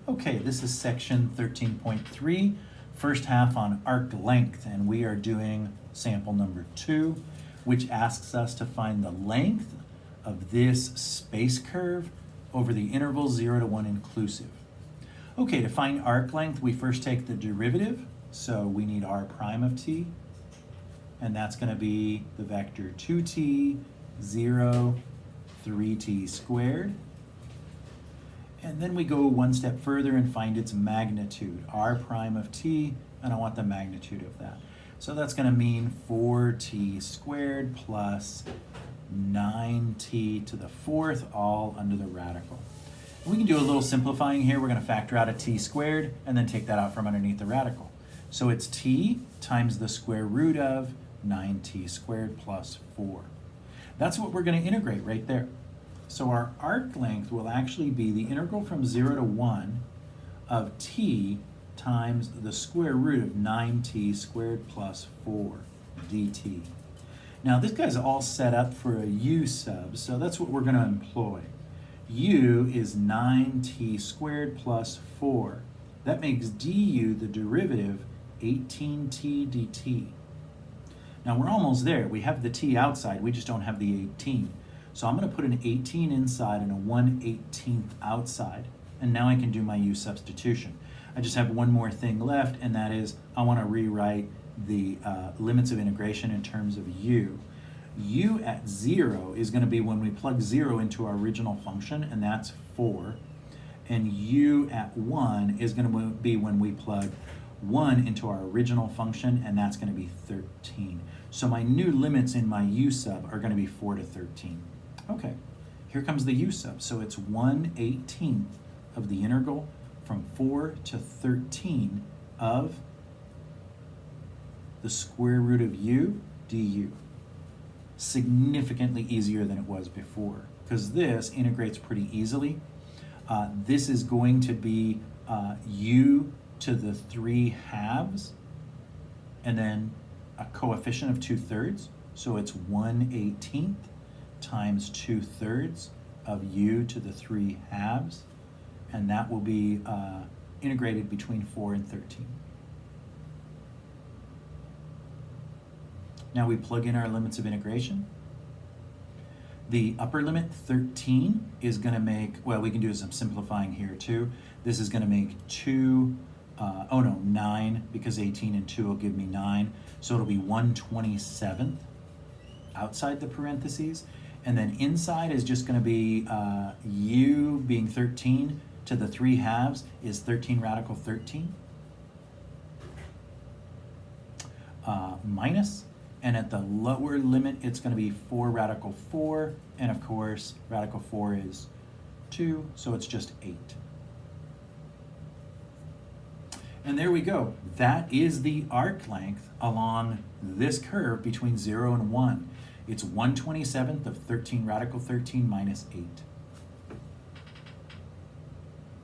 Okay, this is section 13.3, first half on arc length, and we are doing sample number 2, which asks us to find the length of this space curve over the interval 0 to 1 inclusive. Okay, to find arc length, we first take the derivative, so we need r prime of t, and that's going to be the vector 2t, 0, 3t squared. And then we go one step further and find its magnitude, r prime of t, and I want the magnitude of that. So that's going to mean 4t squared plus 9t to the fourth, all under the radical. We can do a little simplifying here. We're going to factor out a t squared and then take that out from underneath the radical. So it's t times the square root of 9t squared plus 4. That's what we're going to integrate right there. So our arc length will actually be the integral from 0 to 1 of t times the square root of 9t squared plus 4 dt. Now this guy's all set up for a u sub, so that's what we're going to employ. U is 9t squared plus 4. That makes du the derivative 18t dt. Now we're almost there. We have the t outside, we just don't have the 18. So I'm going to put an 18 inside and a 1/18 outside, and now I can do my u substitution. I just have one more thing left, and that is I want to rewrite the limits of integration in terms of u. U at 0 is going to be when we plug 0 into our original function, and that's 4. And u at 1 is going to be when we plug 1 into our original function, and that's going to be 13. So my new limits in my u sub are going to be 4 to 13. Okay, here comes the u sub. So it's 1/18 of the integral from 4 to 13 of the square root of u du. Significantly easier than it was before, because this integrates pretty easily. This is going to be u to the 3 halves, and then a coefficient of 2/3. So it's 1/18 times 2/3 of u to the 3 halves, and that will be integrated between 4 and 13. Now we plug in our limits of integration. The upper limit, 13, is going to make, well, we can do some simplifying here too. This is going to make 9, because 18 and 2 will give me 9. So it'll be 1/27 outside the parentheses. And then inside is just going to be u being 13 to the 3 halves is 13 radical 13 minus. And at the lower limit, it's going to be 4 radical 4. And of course, radical 4 is 2, so it's just 8. And there we go. That is the arc length along this curve between 0 and 1. It's 1/27 of 13 radical 13 minus 8.